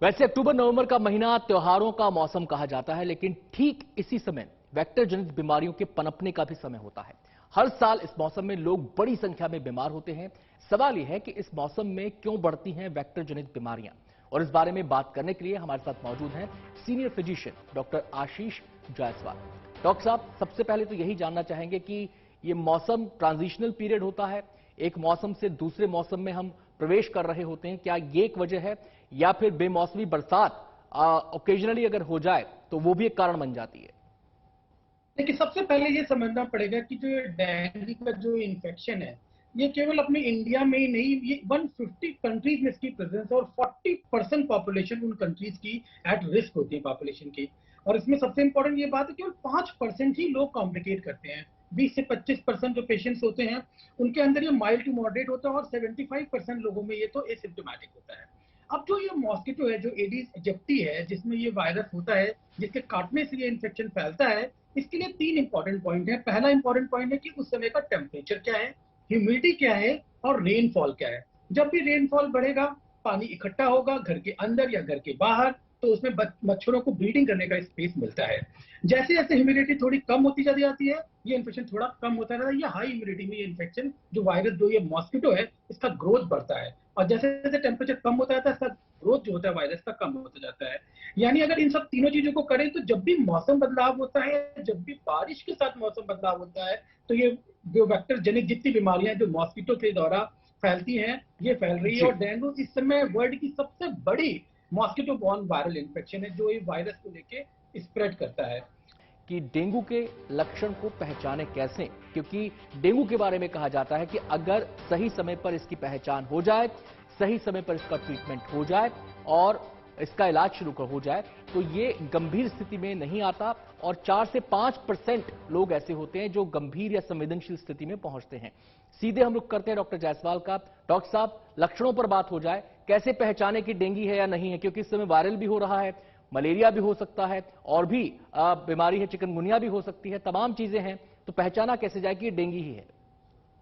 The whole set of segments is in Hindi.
वैसे अक्टूबर नवंबर का महीना त्योहारों का मौसम कहा जाता है, लेकिन ठीक इसी समय वेक्टर जनित बीमारियों के पनपने का भी समय होता है। हर साल इस मौसम में लोग बड़ी संख्या में बीमार होते हैं। सवाल यह है कि इस मौसम में क्यों बढ़ती हैं वेक्टर जनित बीमारियां, और इस बारे में बात करने के लिए हमारे साथ मौजूद हैं सीनियर फिजिशियन डॉक्टर आशीष जायसवाल। डॉक्टर साहब, सबसे पहले तो यही जानना चाहेंगे कि ये मौसम ट्रांजिशनल पीरियड होता है, एक मौसम से दूसरे मौसम में हम प्रवेश कर रहे होते हैं, क्या ये एक वजह है, या फिर बेमौसमी बरसात ओकेजनली अगर हो जाए तो वो भी एक कारण बन जाती है? देखिए, सबसे पहले ये समझना पड़ेगा कि जो डेंगू का जो इन्फेक्शन है, ये केवल अपने इंडिया में ही नहीं, ये 150 कंट्रीज में इसकी प्रेजेंस है और 40% पॉपुलेशन उन कंट्रीज की एट रिस्क होती है पॉपुलेशन की। और इसमें सबसे इंपॉर्टेंट ये बात है केवल 5% ही लोग कॉम्प्लिकेट करते हैं। 20 से 25% जो पेशेंट्स होते हैं उनके अंदर ये माइल्ड टू मॉडरेट होता है और 75% लोगों में ये तो एसिम्प्टोमेटिक होता है। अब जो ये मॉस्किटो है, जो एडिस एजिप्टी है, जिसमें ये वायरस होता है, जिसके काटने से ये इन्फेक्शन फैलता है, इसके लिए 3 इंपॉर्टेंट पॉइंट है। पहला इंपॉर्टेंट पॉइंट है कि उस समय का टेम्परेचर क्या है, ह्यूमिडिटी क्या है और रेनफॉल क्या है। जब भी रेनफॉल बढ़ेगा, पानी इकट्ठा होगा घर के अंदर या घर के बाहर, तो उसमें मच्छरों को ब्रीडिंग करने का स्पेस मिलता है। जैसे जैसे ह्यूमिडिटी थोड़ी कम होती चली जाती है, ये इन्फेक्शन थोड़ा कम होता रहता है। ये हाई ह्यूमिडिटी में ये इन्फेक्शन, जो वायरस, जो ये मॉस्किटो है, इसका ग्रोथ बढ़ता है। और जैसे जैसे टेम्परेचर कम होता जाता है, इसका ग्रोथ जो होता है वायरस का कम होता जाता है। यानी अगर इन सब तीनों चीजों को करें तो जब भी मौसम बदलाव होता है, जब भी बारिश के साथ मौसम बदलाव होता है, तो ये जो वेक्टर जनित जितनी बीमारियां जो मॉस्किटो के द्वारा फैलती हैं, ये फैल रही है। जी। और डेंगू इस समय वर्ल्ड की सबसे बड़ी मॉस्किटो बॉर्न वायरल इन्फेक्शन है, जो ये वायरस को लेके स्प्रेड करता है। कि डेंगू के लक्षण को पहचाने कैसे, क्योंकि डेंगू के बारे में कहा जाता है कि अगर सही समय पर इसकी पहचान हो जाए, सही समय पर इसका ट्रीटमेंट हो जाए और इसका इलाज शुरू हो जाए, तो ये गंभीर स्थिति में नहीं आता। और 4 से 5% लोग ऐसे होते हैं जो गंभीर या संवेदनशील स्थिति में पहुंचते हैं। सीधे हम लोग करते हैं डॉक्टर जायसवाल का। डॉक्टर साहब, लक्षणों पर बात हो जाए, कैसे पहचाने कि डेंगू है या नहीं है, क्योंकि इस समय वायरल भी हो रहा है, मलेरिया भी हो सकता है और भी बीमारी है, चिकनगुनिया भी हो सकती है, तमाम चीजें हैं, तो पहचाना कैसे जाए कि ये डेंगू ही है?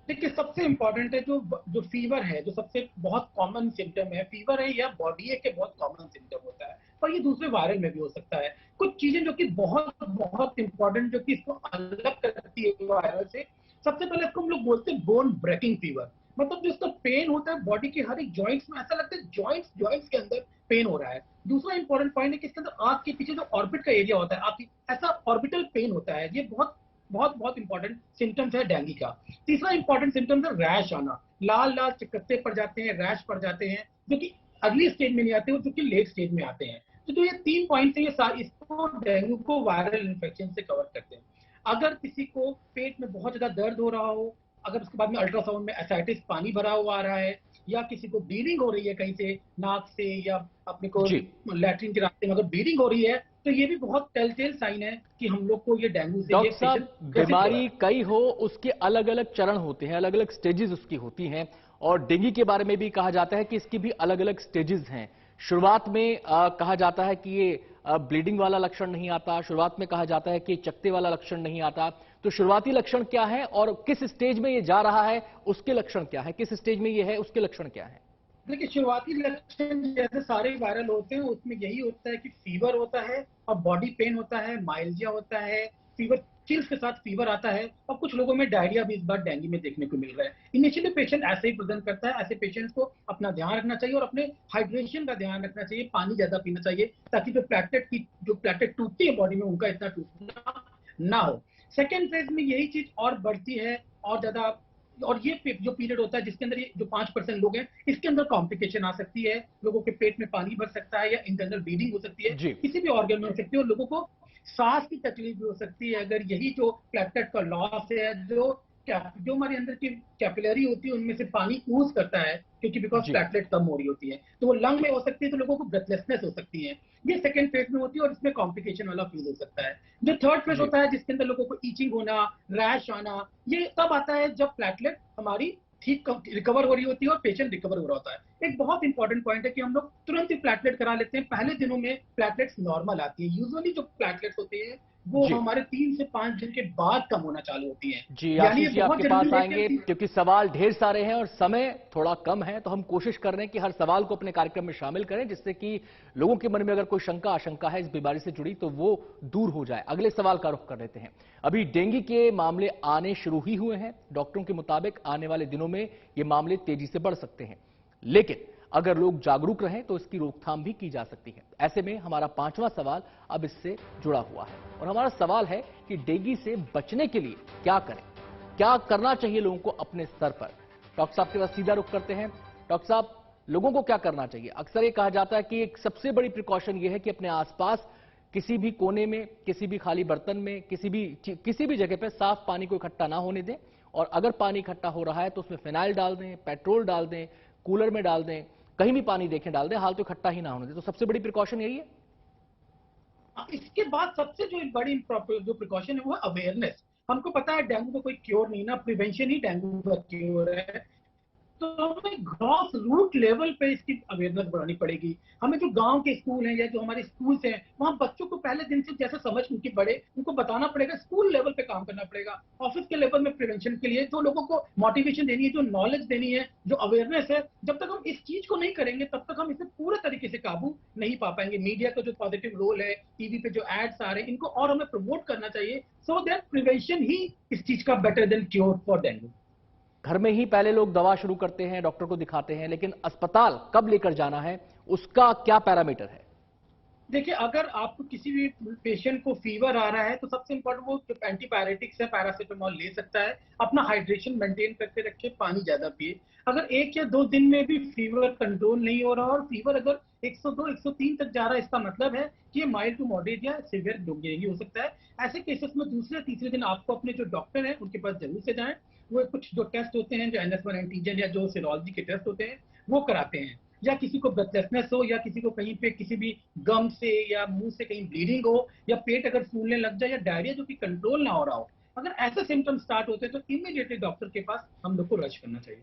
देखिए, सबसे इंपॉर्टेंट है जो जो फीवर है, जो सबसे बहुत कॉमन सिम्टम है, फीवर है या बॉडी एक के बहुत कॉमन सिम्टम होता है, पर ये दूसरे वायरल में भी हो सकता है। कुछ चीजें जो कि बहुत बहुत इंपॉर्टेंट, जो कि इसको अलग करती है वायरल से, सबसे पहले इसको हम लोग बोलते हैं बोन ब्रेकिंग फीवर। मतलब जो इसका पेन होता है बॉडी के हर एक जॉइंट्स में, ऐसा लगता है जॉइंट्स जॉइंट्स के अंदर पेन हो रहा है। दूसरा इंपॉर्टेंट पॉइंट है कि इसके अंदर आंख के पीछे जो ऑर्बिट का एरिया होता है, आपकी ऐसा ऑर्बिटल पेन होता है। ये बहुत बहुत बहुत इंपॉर्टेंट सिम्टम्स है डेंगू का। तीसरा इंपॉर्टेंट सिम्टम्स है रैश आना, लाल लाल चकत्ते पड़ जाते हैं, रैश पड़ जाते हैं, जो कि अगली स्टेज में नहीं आते, जो कि लेट स्टेज में आते हैं। तो जो ये 3 पॉइंट है, ये सारे इसको डेंगू को वायरल इन्फेक्शन से कवर करते हैं। अगर किसी को पेट में बहुत ज्यादा दर्द हो रहा हो, अगर उसके बाद में अल्ट्रासाउंड में एसाइटिस पानी भरा हुआ आ रहा है, या किसी को ब्लीडिंग हो रही है कहीं से, नाक से या अपने को जी। लैट्रिन के रास्ते में अगर ब्लीडिंग हो रही है, तो ये भी बहुत टेलटेल साइन है कि हम लोग को ये डेंगू से ये डॉक्टर साहब, पेशेंट ग्रसित हो रहा बीमारी है। कई हो, उसके अलग अलग चरण होते हैं, अलग अलग स्टेजेस उसकी होती हैं, और डेंगू के बारे में भी कहा जाता है कि इसकी भी अलग अलग स्टेजेस हैं। शुरुआत में कहा जाता है कि ये ब्लीडिंग वाला लक्षण नहीं आता, शुरुआत में कहा जाता है कि चकत्ते वाला लक्षण नहीं आता। तो शुरुआती लक्षण क्या है और किस स्टेज में ये जा रहा है, उसके लक्षण क्या है, किस स्टेज में ये है, उसके लक्षण क्या है? देखिए, शुरुआती लक्षण जैसे सारे वायरल होते हैं, उसमें यही होता है कि फीवर होता है और बॉडी पेन होता है, माइल्जिया होता है, फीवर, चिल्स के साथ फीवर आता है, और कुछ लोगों में डायरिया भी इस बार डेंगू में देखने को मिल रहा है। इनिशियली पेशेंट ऐसे ही प्रेजेंट करता है। ऐसे पेशेंट्स को अपना ध्यान रखना चाहिए और अपने हाइड्रेशन का ध्यान रखना चाहिए, पानी ज्यादा पीना चाहिए, ताकि जो प्लेटलेट टूटती है बॉडी में, उनका इतना टूटना ना हो। सेकेंड फेज में यही चीज और बढ़ती है और ज्यादा। और ये जो पीरियड होता है जिसके अंदर ये जो 5% लोग हैं, इसके अंदर कॉम्प्लिकेशन आ सकती है, लोगों के पेट में पानी भर सकता है या इंटरनल ब्लीडिंग हो सकती है, जी। किसी भी ऑर्गन में हो सकती है, और लोगों को सांस की तकलीफ भी हो सकती है अगर यही जो प्लेटलेट का लॉस है, जो हमारे अंदर की कैपिलरी होती है उनमें से पानी ऊज करता है, क्योंकि बिकॉज जी। प्लेटलेट कम हो रही होती है, तो वो लंग में हो सकती है, तो लोगों को ब्रेथलेसनेस हो सकती है। ये सेकंड फेज में होती है और इसमें कॉम्प्लिकेशन वाला फील हो सकता है। जो थर्ड फेज जी। होता है, जिसके अंदर लोगों को ईचिंग होना, रैश आना, ये तब आता है जब प्लेटलेट हमारी ठीक रिकवर हो रही होती है और पेशेंट रिकवर हो रहा होता है। एक बहुत इंपॉर्टेंट पॉइंट है कि हम लोग तुरंत ही प्लेटलेट करा लेते हैं। पहले दिनों में प्लेटलेट्स नॉर्मल आती है। यूजुअली जो प्लेटलेट्स होते हैं वो जी हमारे 3 से 5 दिन के बाद कम होना चालू होती है। जी, यानी ये आशीष जी बहुत आपके पास जरूरी है आएंगे कि क्योंकि सवाल ढेर सारे हैं और समय थोड़ा कम है, तो हम कोशिश कर रहे हैं कि हर सवाल को अपने कार्यक्रम में शामिल करें, जिससे कि लोगों के मन में अगर कोई शंका आशंका है इस बीमारी से जुड़ी तो वो दूर हो जाए। अगले सवाल का रुख कर लेते हैं। अभी डेंगू के मामले आने शुरू ही हुए हैं। डॉक्टरों के मुताबिक आने वाले दिनों में ये मामले तेजी से बढ़ सकते हैं, लेकिन अगर लोग जागरूक रहें तो इसकी रोकथाम भी की जा सकती है। ऐसे में हमारा पांचवा सवाल अब इससे जुड़ा हुआ है और हमारा सवाल है कि डेंगू से बचने के लिए क्या करें, क्या करना चाहिए लोगों को अपने स्तर पर। डॉक्टर साहब के पास सीधा रुख करते हैं। डॉक्टर साहब, लोगों को क्या करना चाहिए? अक्सर ये कहा जाता है कि एक सबसे बड़ी प्रिकॉशन ये है कि अपने आसपास किसी भी कोने में, किसी भी खाली बर्तन में, किसी भी जगह पर साफ पानी को इकट्ठा ना होने दें, और अगर पानी इकट्ठा हो रहा है तो उसमें फिनाइल डाल दें, पेट्रोल डाल दें, कूलर में डाल दें, कहीं भी पानी देखें डाल दें, हाल तो इकट्ठा ही ना होने दें। तो सबसे बड़ी प्रिकॉशन यही है। इसके बाद सबसे जो बड़ी जो प्रिकॉशन है वो है अवेयरनेस। हमको पता है डेंगू का कोई क्योर नहीं ना, प्रिवेंशन ही डेंगू का क्योर है। तो हमें ग्रास रूट लेवल पे इसकी अवेयरनेस बढ़ानी पड़ेगी। हमें जो गांव के स्कूल हैं या जो हमारे स्कूल्स हैं, वहां बच्चों को पहले दिन से जैसा समझ उनकी बढ़े उनको बताना पड़ेगा। स्कूल लेवल पे काम करना पड़ेगा। ऑफिस के लेवल में प्रिवेंशन के लिए तो लोगों को मोटिवेशन देनी है, जो नॉलेज देनी है, जो अवेयरनेस है। जब तक हम इस चीज को नहीं करेंगे तब तक हम इसे पूरे तरीके से काबू नहीं पा पाएंगे। मीडिया का जो पॉजिटिव रोल है, टीवी पे जो एड्स आ रहे हैं, इनको और हमें प्रमोट करना चाहिए, सो दैट प्रिवेंशन ही इस चीज का better than cure for dengue. घर में ही पहले लोग दवा शुरू करते हैं, डॉक्टर को दिखाते हैं, लेकिन अस्पताल कब लेकर जाना है, उसका क्या पैरामीटर है? देखिए, अगर आपको किसी भी पेशेंट को फीवर आ रहा है तो सबसे इंपॉर्टेंट वो जो एंटीबायोटिक्स है, पैरासीटामोल ले सकता है। अपना हाइड्रेशन मेंटेन करके रखे, पानी ज्यादा पिए। अगर 1 या 2 दिन में भी फीवर कंट्रोल नहीं हो रहा और फीवर अगर 102 103 तक जा रहा है, इसका मतलब है कि ये माइल्ड टू मॉडरेट या सिवियर डेंगू हो सकता है। ऐसे केसेस में दूसरे तीसरे दिन आपको अपने जो डॉक्टर हैं उनके पास जरूर से जाएं। वो कुछ जो टेस्ट होते हैं, जो NS1 एंटीजन या जो सीरोलॉजी के टेस्ट होते हैं, वो कराते हैं। या किसी को ब्रेथलेसनेस हो, या किसी को कहीं पे किसी भी गम से या मुंह से कहीं ब्लीडिंग हो, या पेट अगर फूलने लग जाए, या डायरिया जो कि कंट्रोल ना हो रहा हो, अगर ऐसे सिम्टम्स स्टार्ट होते हैं तो इमीडिएटली डॉक्टर के पास हम लोग को रश करना चाहिए।